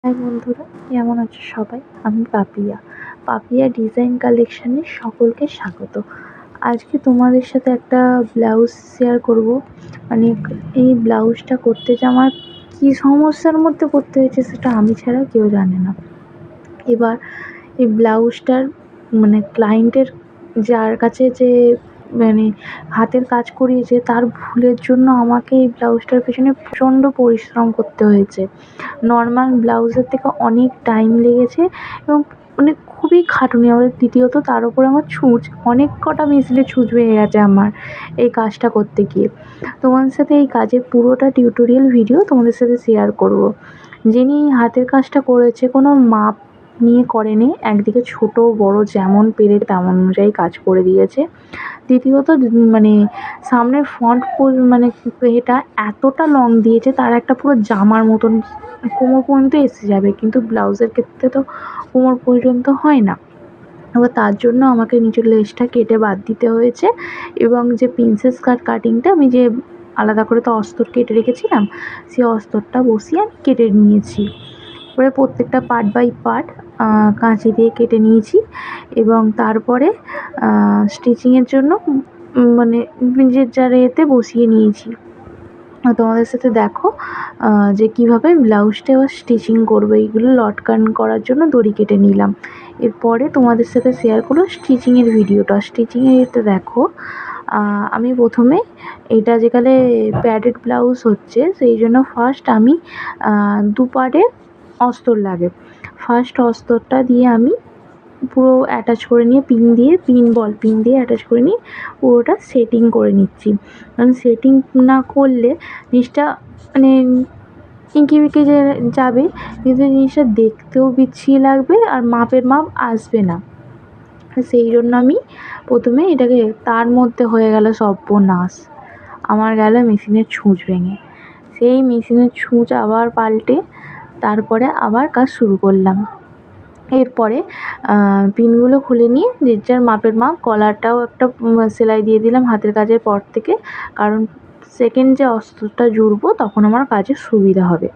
High বন্ধুরা, কেমন আছো সবাই? আমি পাপিয়া। পাপিয়া ডিজাইন কালেকশনে সকলকে স্বাগত। আজকে তোমাদের সাথে একটা ব্লাউজ শেয়ার করব। মানে এই ব্লাউজটা করতে যে আমার কী সমস্যার মধ্যে করতে হয়েছে সেটা আমি ছাড়া কেউ জানে না। এবার এই ব্লাউজটার ক্লায়েন্টের যার কাছে যে মানে হাতের কাজ করিয়েছে তার ভুলের জন্য আমাকে এই ব্লাউজটার পেছনে প্রচণ্ড পরিশ্রম করতে হয়েছে। নর্মাল ব্লাউজের থেকে অনেক টাইম লেগেছে এবং খুবই খাটুনি। আবার দ্বিতীয়ত তার উপরে আমার ছুঁচ, অনেক কটা মেশিনে ছুঁচ ভেঙে গেছে আমার এই কাজটা করতে গিয়ে। তোমাদের সাথে এই কাজের পুরোটা টিউটোরিয়াল ভিডিও তোমাদের সাথে শেয়ার করব। যিনি এই কাজটা করেছে কোনো মাপ নিয়ে করেনি, একদিকে ছোট বড় যেমন পেরে তেমন অনুযায়ী কাজ করে দিয়েছে। দ্বিতীয়ত সামনের ফ্রন্ট এটা এতটা লং দিয়েছে, তার একটা পুরো জামার মতন কোমর পর্যন্ত এসে যাবে, কিন্তু ব্লাউজের ক্ষেত্রে তো কোমর পর্যন্ত হয় না। এবার তার জন্য আমাকে নিচের লেসটা কেটে বাদ দিতে হয়েছে এবং যে প্রিন্সেস কাট কাটিংটা আমি যে আলাদা করে তো অস্তর কেটে রেখেছিলাম, সেই অস্তরটা বসিয়ে আমি কেটে নিয়েছি। এবারে প্রত্যেকটা পার্ট বাই পার্ট কাঁচি দিয়ে কেটে নিয়েছি এবং তারপরে স্টিচিংয়ের জন্য নিজের যার এতে বসিয়ে নিয়েছি। তোমাদের সাথে দেখো যে কীভাবে ব্লাউজটা এবার স্টিচিং করবো। এইগুলো লটকান করার জন্য দড়ি কেটে নিলাম। এরপরে তোমাদের সাথে শেয়ার করবো স্টিচিংয়ের ভিডিওটা। স্টিচিংয়ের এটা দেখো, আমি প্রথমে এটা যেখানে প্যাডেড ব্লাউজ হচ্ছে সেই জন্য ফার্স্ট আমি দু পার্টে অস্তর লাগে। ফার্স্ট অস্তরটা দিয়ে আমি পুরো অ্যাটাচ করে নিয়ে পিন দিয়ে অ্যাটাচ করে নিয়ে পুরোটা সেটিং করে নিচ্ছি। কারণ সেটিং না করলে জিনিসটা ইঁকে যে যাবে, কিন্তু জিনিসটা দেখতেও বিচ্ছিরি লাগবে আর মাপের মাপ আসবে না। সেই জন্য আমি প্রথমে এটাকে, তার মধ্যে হয়ে গেল সর্বনাশ, আমার গেল মেশিনের ছুঁচ ভেঙে। সেই মেশিনের ছুঁচ আবার পাল্টে তারপরে আবার কাজ শুরু করলাম। এরপরে পিনগুলো খুলে নিয়ে যে যার মাপের মাপ, কলারটাও একটা সেলাই দিয়ে দিলাম হাতের কাজের পর থেকে, কারণ সেকেন্ড যে অস্ত্রটা জুড়বো তখন আমার কাজের সুবিধা হবে।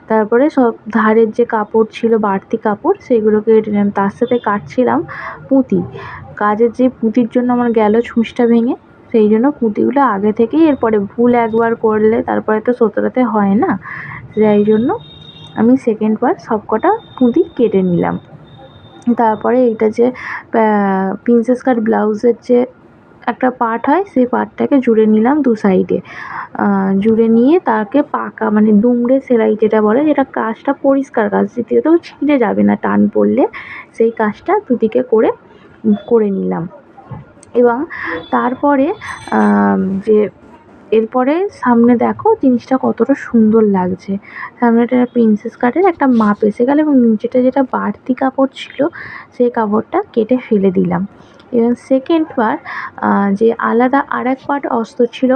তারপরে সব ধারের যে কাপড় ছিল, বাড়তি কাপড়, সেগুলোকে কেটে নিলাম। তার সাথে কাটছিলাম পুঁতি। কাজের যে পুঁতির জন্য আমার গেল ছুঁচটা ভেঙে, সেই জন্য পুঁতিগুলো আগে থেকেই, এরপরে ভুল একবার করলে তারপরে তো শোধরাতে হয় না, সেই জন্য আমি সেকেন্ড বার সব কটা পুঁতি কেটে নিলাম। তারপরে এইটা যে প্রিন্সেস কাট ব্লাউজের যে একটা পার্ট হয়, সেই পার্টটাকে জুড়ে নিলাম দু সাইডে। জুড়ে নিয়ে তাকে পাকা দুমড়ে সেলাই যেটা বলে, যেটা কাজটা পরিষ্কার কাজ, দ্বিতীয়ত ছিঁড়ে যাবে না টান পড়লে, সেই কাজটা দুদিকে করে নিলাম। এবং তারপরে যে এরপরে সামনে দেখো জিনিসটা কতটা সুন্দর লাগছে। সামনেটা প্রিন্সেস কাটের একটা মাপ এসে গেল এবং নিচেটা যেটা বাড়তি কাপড় ছিল সেই কাপড়টা কেটে ফেলে দিলাম। এবং সেকেন্ড বার যে আলাদা আরেক পার্ট অস্ত্র ছিল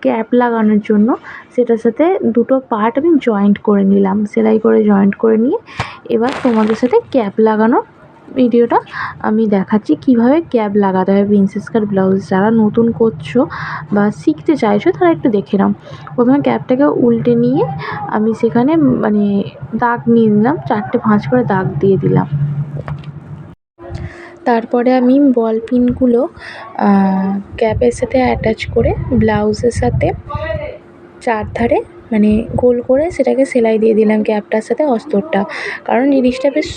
ক্যাপ লাগানোর জন্য, সেটার সাথে দুটো পার্ট আমি জয়েন্ট করে নিলাম, সেলাই করে জয়েন্ট করে নিয়ে এবার তোমাদের সাথে ক্যাপ লাগানো ভিডিওটা আমি দেখাচ্ছি কীভাবে ক্যাপ লাগাতে হয় প্রিন্সেস কাট ব্লাউজ। যারা নতুন করছো বা শিখতে চাইছো তারা একটু দেখে নাও। প্রথমে ক্যাপটাকে উল্টে নিয়ে আমি সেখানে দাগ নিয়ে নিলাম, 4টে ভাঁজ করে দাগ দিয়ে দিলাম। তারপরে আমি বল পিনগুলো ক্যাপের সাথে অ্যাটাচ করে ব্লাউজের সাথে চারধারে গোল করে সেটাকে সেলাই দিয়ে দিলাম ক্যাপটার সাথে অস্তরটা, কারণ জিনিসটা বেশ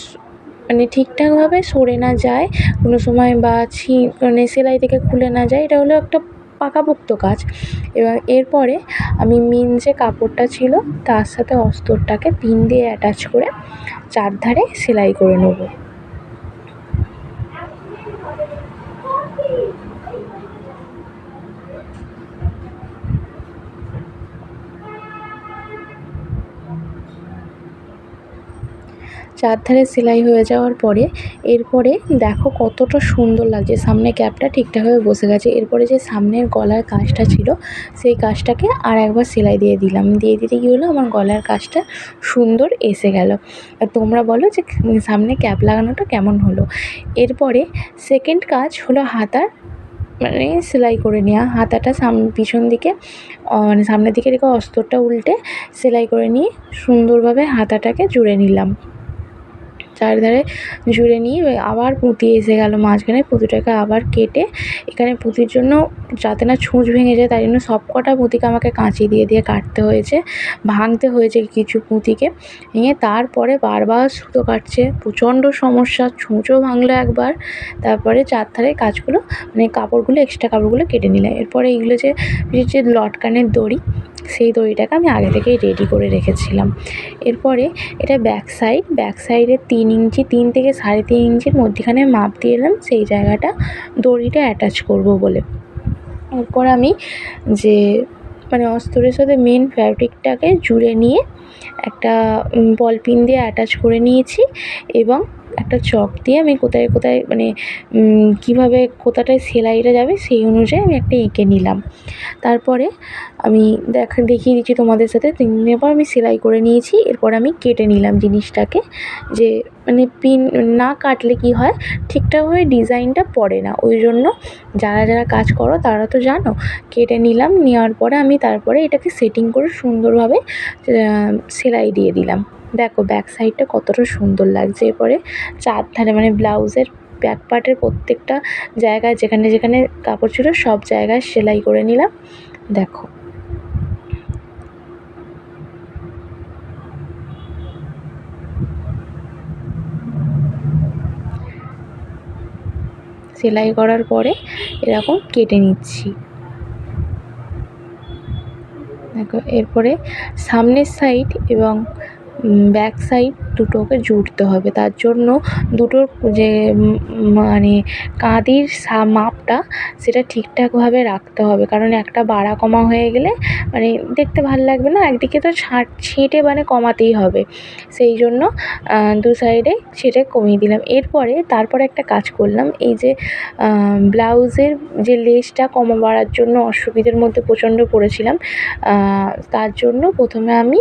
ঠিকঠাকভাবে সরে না যায় কোনো সময়, বা সেলাই থেকে খুলে না যায়। এটা হলো একটা পাকাপোক্ত কাজ। এবার এরপরে আমি মেন যে কাপড়টা ছিল তার সাথে অস্তরটাকে পিন দিয়ে অ্যাটাচ করে চারধারে সেলাই করে নেব। চারধারে সেলাই হয়ে যাওয়ার পরে এরপরে দেখো কতটা সুন্দর লাগছে, সামনে ক্যাপটা ঠিকঠাকভাবে বসে গেছে। এরপরে যে সামনের গলার কাজটা ছিল সেই কাজটাকে আর একবার সেলাই দিয়ে দিলাম। দিয়ে দিতে কী হলো, আমার গলার কাজটা সুন্দর এসে গেল। আর তোমরা বলো যে সামনে ক্যাপ লাগানোটা কেমন হলো। এরপরে সেকেন্ড কাজ হলো হাতার সেলাই করে নেওয়া। হাতাটা পিছন দিকে সামনের দিকে রেখে অস্তরটা উল্টে সেলাই করে নিয়ে সুন্দরভাবে হাতাটাকে জুড়ে নিলাম। চারধারে জুড়ে নিয়ে আবার পুঁতি এসে গেল মাঝখানে, পুঁতিটাকে আবার কেটে এখানে পুঁতির জন্য যাতে না ছুঁচ ভেঙে যায় তাই জন্য সব কটা পুঁতিকে আমাকে কাঁচি দিয়ে দিয়ে কাটতে হয়েছে, ভাঙতে হয়েছে কিছু পুঁতিকে। ভেঙে তারপরে বারবার সুতো কাটছে, প্রচণ্ড সমস্যা, ছুঁচও ভাঙলো একবার। তারপরে চারধারে কাজগুলো মানে কাপড়গুলো এক্সট্রা কাপড়গুলো কেটে নিলাম। এরপরে এইগুলো যে লটকানের দড়ি, সেই দড়িটাকে আমি আগে থেকেই রেডি করে রেখেছিলাম। এরপরে এটা ব্যাক সাইডে 3 ইঞ্চি 3 থেকে 3.5 ইঞ্চির মধ্যিখানে মাপ দিয়ে এলাম সেই জায়গাটা দড়িটা অ্যাটাচ করব বলে। এরপর আমি যে মানে অস্তরের সাথে মেন ফ্যাব্রিকটাকে জুড়ে নিয়ে একটা বল পিন দিয়ে অ্যাটাচ করে নিয়েছি এবং একটা চক দিয়ে আমি কোথায় কোথায় মানে কীভাবে কোথাটায় সেলাইটা যাবে সেই অনুযায়ী আমি একটা এঁকে নিলাম। তারপরে আমি দেখিয়ে দিচ্ছি তোমাদের সাথে। 3 দিনের পর আমি সেলাই করে নিয়েছি। এরপর আমি কেটে নিলাম জিনিসটাকে, যে মানে পিন না কাটলে কী হয় ঠিকঠাকভাবে ডিজাইনটা পড়ে না, ওই জন্য যারা কাজ করো তারা তো জানো। কেটে নিলাম, নেওয়ার পরে আমি তারপরে এটাকে সেটিং করে সুন্দরভাবে সেলাই দিয়ে দিলাম। দেখো ব্যাক সাইডটা কতটা সুন্দর লাগছে। এরপরে চারধারে মানে ব্লাউজের ব্যাক পার্টের প্রত্যেকটা জায়গায় যেখানে যেখানে কাপড় ছিল সব জায়গায় সেলাই করে নিলাম। দেখো সেলাই করার পরে এরকম কেটে নিচ্ছি। দেখো এরপরে সামনের সাইড এবং ব্যাক সাইড দুটোকে জুড়তে হবে। তার জন্য দুটোর যে মানে কাঁধের মাপটা সেটা ঠিকঠাকভাবে রাখতে হবে, কারণ একটা বাড়া কমা হয়ে গেলে মানে দেখতে ভাল লাগবে না, একদিকে তো ছেঁটে মানে কমাতেই হবে, সেই জন্য দু সাইডে ছেঁটে কমিয়ে দিলাম। তারপরে একটা কাজ করলাম, এই যে ব্লাউজের যে লেসটা কমা বাড়ার জন্য অসুবিধার মধ্যে প্রচণ্ড পড়েছিলাম, তার জন্য প্রথমে আমি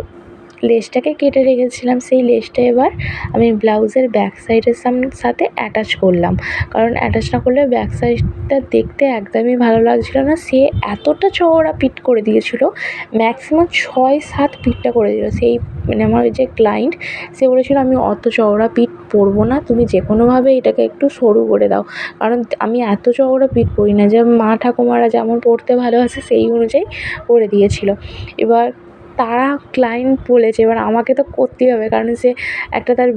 লেসটাকে কেটে রেখেছিলাম, সেই লেসটা এবার আমি ব্লাউজের ব্যাক সাইডের সাথে অ্যাটাচ করলাম, কারণ অ্যাটাচ না করলে ব্যাক সাইডটা দেখতে একদমই ভালো লাগছিল না। সে এতটা চওড়া পিট করে দিয়েছিল, ম্যাক্সিমাম 6-7 পিটটা করে দিল। সেই মানে আমার যে ক্লায়েন্ট সে বলেছিল আমি অত চওড়া পিট পরবো না, তুমি যে কোনোভাবে এটাকে একটু সরু করে দাও, কারণ আমি এত চওড়া পিট পরি না, যে মা ঠাকুমারা যেমন পরতে ভালোবাসে সেই অনুযায়ী করে দিয়েছিল। এবার তারা ক্লায়েন্ট বলেছে এবার আমাকে তো করতেই হবে, কারণ সে একটা তার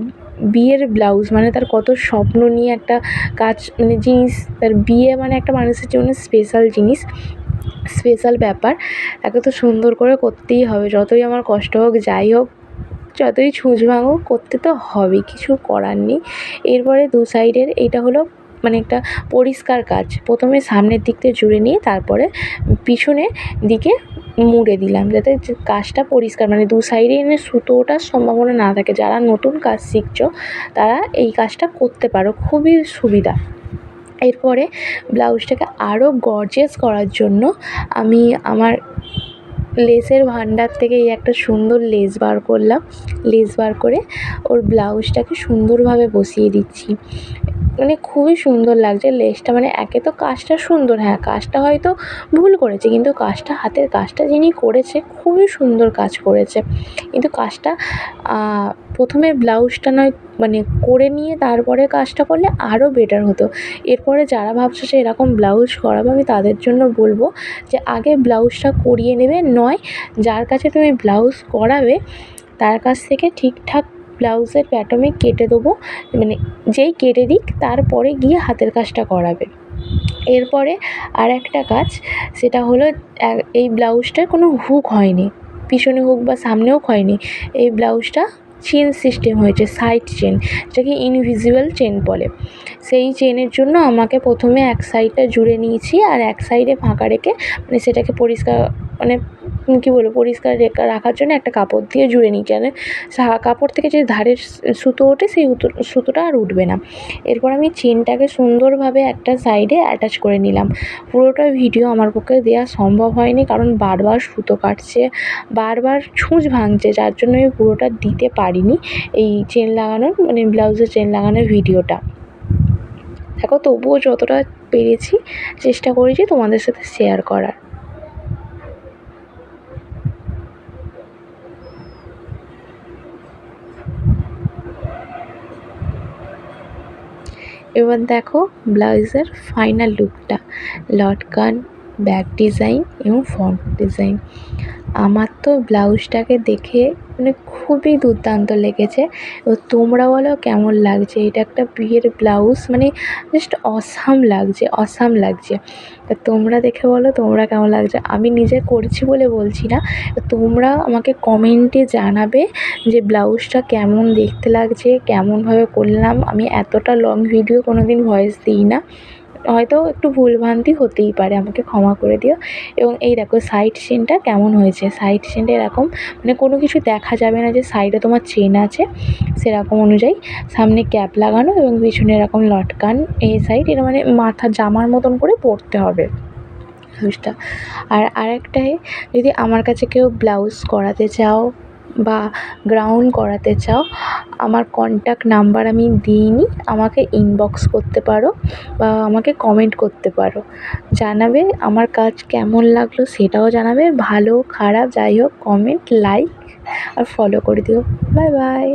বিয়ের ব্লাউজ মানে তার কত স্বপ্ন নিয়ে একটা কাজ মানে জিনিস, তার বিয়ে মানে একটা মানুষের জন্য স্পেশাল জিনিস, স্পেশাল ব্যাপার, তাকে তো সুন্দর করে করতেই হবে, যতই আমার কষ্ট হোক যাই হোক যতই ছুঁচ ভাঙুক করতে তো হবেই, কিছু করার নেই। এরপরে দু সাইডের এইটা হলো মানে একটা পরিষ্কার কাজ, প্রথমে সামনের দিকটা জুড়ে নিয়ে তারপরে পিছনের দিকে মুড়ে দিলাম, যাতে কাজটা পরিষ্কার মানে দু সাইডে এনে সুতো ওঠার সম্ভাবনা না থাকে। যারা নতুন কাজ শিখছো তারা এই কাজটা করতে পারো, খুবই সুবিধা। এরপরে ব্লাউজটাকে আরও গর্জিয়াস করার জন্য আমি আমার লেসের ভান্ডার থেকে এই একটা সুন্দর লেস বার করলাম, লেস বার করে ওর ব্লাউজটাকে সুন্দরভাবে বসিয়ে দিচ্ছি, মানে খুবই সুন্দর লাগছে লেসটা। মানে একে তো কাজটা সুন্দর, হ্যাঁ কাজটা হয়তো ভুল করেছে, কিন্তু কাজটা হাতের কাজটা যিনি করেছে খুবই সুন্দর কাজ করেছে। কিন্তু কাজটা প্রথমে ব্লাউজটা নয় মানে করে নিয়ে তারপরে কাজটা করলে আরও বেটার হতো। এরপরে যারা ভাবছো যে এরকম ব্লাউজ করাবো আমি তাদের জন্য বলবো যে আগে ব্লাউজটা করিয়ে নেবে, নয় যার কাছে তুমি ব্লাউজ করাবে তার কাছ থেকে ঠিকঠাক ব্লাউজের প্যাটার্নে কেটে দেবো, মানে যেই কেটে দিক তারপরে গিয়ে হাতের কাজটা করাবে। এরপরে আর একটা কাজ, সেটা হলো এই ব্লাউজটার কোনো হুক হয়নি, পিছনে হুক বা সামনে হুক হয়নি, এই ব্লাউজটা চেন সিস্টেম হয়েছে, সাইড চেন, যেটাকে ইনভিজিবল চেন বলে। সেই চেনের জন্য আমাকে প্রথমে এক সাইডটা জুড়ে নিয়েছি আর এক সাইডে ফাঁকা রেখে মানে সেটাকে পরিষ্কার মানে কী বলবো পরিষ্কার রাখার জন্য একটা কাপড় দিয়ে জুড়ে নিয়েছি, মানে কাপড় থেকে যে ধারের সুতো ওঠে সেই সুতোটা আর উঠবে না। এরপর আমি চেনটাকে সুন্দরভাবে একটা সাইডে অ্যাটাচ করে নিলাম। পুরোটা ভিডিও আমার পক্ষে দেওয়া সম্ভব হয়নি, কারণ বারবার সুতো কাটছে, বারবার ছুঁচ ভাঙছে, যার জন্য আমি পুরোটা দিতে পারিনি এই চেন লাগানোর মানে ব্লাউজে চেন লাগানোর ভিডিওটা। দেখো তবুও যতটা পেরেছি চেষ্টা করেছি তোমাদের সাথে শেয়ার করার। এবার দেখো ব্লাউজের ফাইনাল লুকটা, লটকন, ব্যাক ডিজাইন এবং ফ্রন্ট ডিজাইন। আমার তো ব্লাউজটাকে দেখে মানে খুবই দুর্দান্ত লেগেছে। এবার তোমরা বলো কেমন লাগছে? এটা একটা বিয়ের ব্লাউজ, মানে জাস্ট অসাম লাগছে, অসাম লাগছে। তা তোমরা দেখে বলো তোমরা কেমন লাগছে। আমি নিজে করছি বলে বলছি না, তোমরা আমাকে কমেন্টে জানাবে যে ব্লাউজটা কেমন দেখতে লাগছে, কেমনভাবে করলাম। আমি এতটা লং ভিডিও কোনো দিন ভয়েস দিই না, হয়তো একটু ভুলভ্রান্তি হতেই পারে, আমাকে ক্ষমা করে দিও। এবং এই দেখো সাইড সিনটা কেমন হয়েছে, সাইড সিনটা এরকম মানে কোনো কিছু দেখা যাবে না যে সাইডে তোমার চেন আছে, সেরকম অনুযায়ী সামনে ক্যাপ লাগানো এবং পিছনে এরকম লটকান, এই সাইড এটা মানে মাথা জামার মতন করে পরতে হবে ব্লাউজটা। আর আরেকটাই, যদি আমার কাছে কেউ ব্লাউজ করাতে চাও বা গ্রাউন্ড করাতে চাও, আমার কন্ট্যাক্ট নাম্বার আমি দিইনি, আমাকে ইনবক্স করতে পারো বা আমাকে কমেন্ট করতে পারো, জানাবে আমার কাজ কেমন লাগলো সেটাও জানাবে, ভালো খারাপ যাই হোক কমেন্ট, লাইক আর ফলো করে দিও। Bye bye.